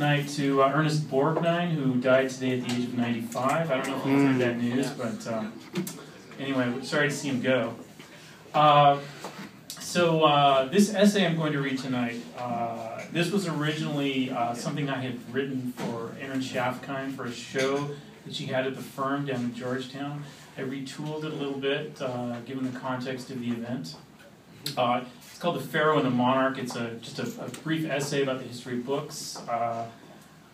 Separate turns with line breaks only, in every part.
tonight to Ernest Borgnine, who died today at the age of 95. I don't know if you've heard that news, but anyway, sorry to see him go. So this essay I'm going to read tonight, this was originally something I had written for Erin Schaffkind for a show that she had at the firm down in Georgetown. I retooled it a little bit, given the context of the event. It's called The Pharaoh and the Monarch. It's just a brief essay about the history of books.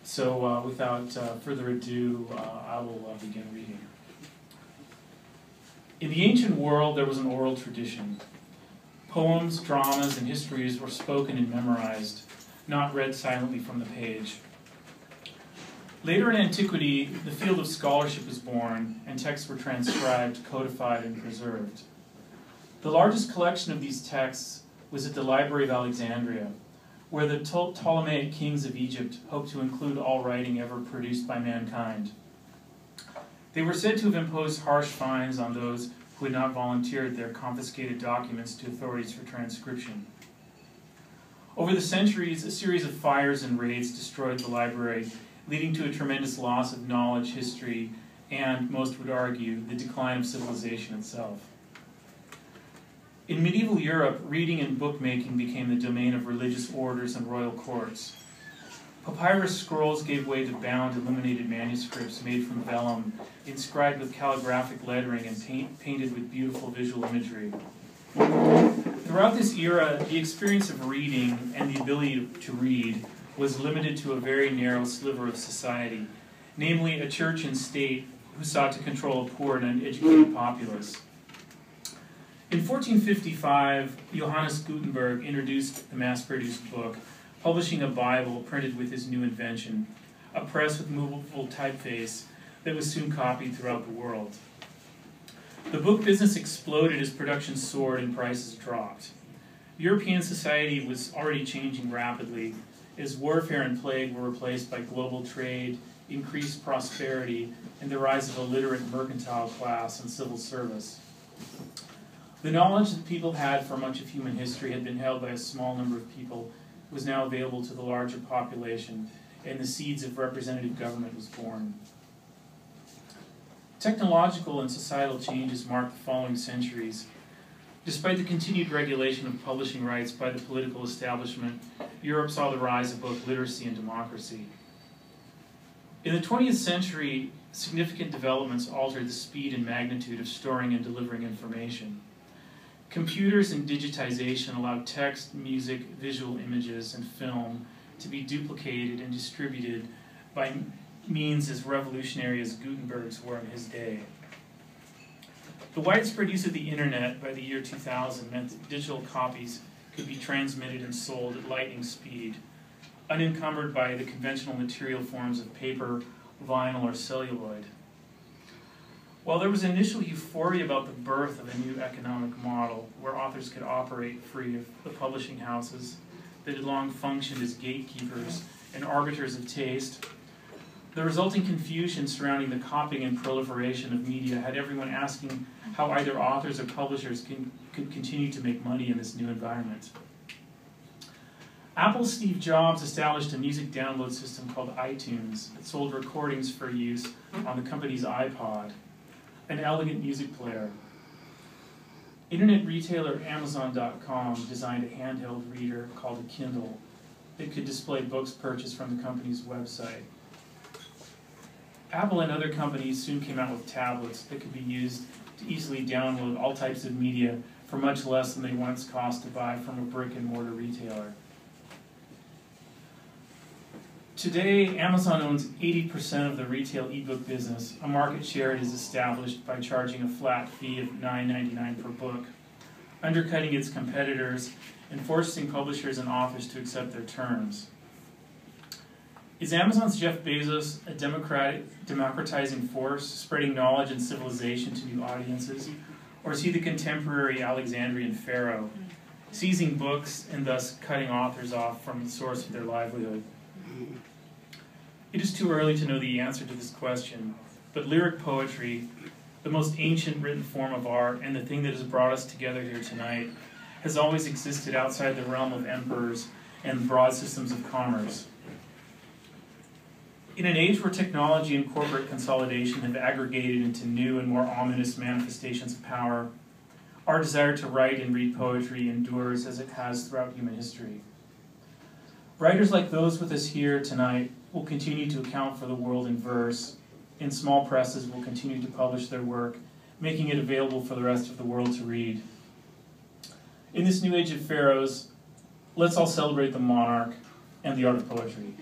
So without further ado, I will begin reading. In the ancient world, there was an oral tradition. Poems, dramas, and histories were spoken and memorized, not read silently from the page. Later in antiquity, the field of scholarship was born, and texts were transcribed, codified, and preserved. The largest collection of these texts was at the Library of Alexandria, where the Ptolemaic kings of Egypt hoped to include all writing ever produced by mankind. They were said to have imposed harsh fines on those who had not volunteered their confiscated documents to authorities for transcription. Over the centuries, a series of fires and raids destroyed the library, leading to a tremendous loss of knowledge, history, and, most would argue, the decline of civilization itself. In medieval Europe, reading and bookmaking became the domain of religious orders and royal courts. Papyrus scrolls gave way to bound, illuminated manuscripts made from vellum, inscribed with calligraphic lettering and painted with beautiful visual imagery. Throughout this era, the experience of reading and the ability to read was limited to a very narrow sliver of society, namely a church and state who sought to control a poor and uneducated populace. In 1455, Johannes Gutenberg introduced the mass-produced book, publishing a Bible printed with his new invention, a press with movable typeface that was soon copied throughout the world. The book business exploded as production soared and prices dropped. European society was already changing rapidly as warfare and plague were replaced by global trade, increased prosperity, and the rise of a literate mercantile class and civil service. The knowledge that people had for much of human history had been held by a small number of people was now available to the larger population, and the seeds of representative government was born. Technological and societal changes marked the following centuries. Despite the continued regulation of publishing rights by the political establishment, Europe saw the rise of both literacy and democracy. In the 20th century, significant developments altered the speed and magnitude of storing and delivering information. Computers and digitization allowed text, music, visual images, and film to be duplicated and distributed by means as revolutionary as Gutenberg's were in his day. The widespread use of the internet by the year 2000 meant that digital copies could be transmitted and sold at lightning speed, unencumbered by the conventional material forms of paper, vinyl, or celluloid. While there was initial euphoria about the birth of a new economic model where authors could operate free of the publishing houses that had long functioned as gatekeepers and arbiters of taste, the resulting confusion surrounding the copying and proliferation of media had everyone asking how either authors or publishers could continue to make money in this new environment. Apple's Steve Jobs established a music download system called iTunes that sold recordings for use on the company's iPod, an elegant music player. Internet retailer Amazon.com designed a handheld reader called a Kindle that could display books purchased from the company's website. Apple and other companies soon came out with tablets that could be used to easily download all types of media for much less than they once cost to buy from a brick-and-mortar retailer. Today, Amazon owns 80% of the retail ebook business, a market share it has established by charging a flat fee of $9.99 per book, undercutting its competitors and forcing publishers and authors to accept their terms. Is Amazon's Jeff Bezos a democratizing force, spreading knowledge and civilization to new audiences? Or is he the contemporary Alexandrian pharaoh, seizing books and thus cutting authors off from the source of their livelihood? It is too early to know the answer to this question, but lyric poetry, the most ancient written form of art and the thing that has brought us together here tonight, has always existed outside the realm of emperors and broad systems of commerce. In an age where technology and corporate consolidation have aggregated into new and more ominous manifestations of power, our desire to write and read poetry endures as it has throughout human history. Writers like those with us here tonight will continue to account for the world in verse, and small presses will continue to publish their work, making it available for the rest of the world to read. In this new age of pharaohs, let's all celebrate the monarch and the art of poetry.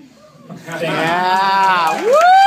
Thank you.
Yeah! Woo!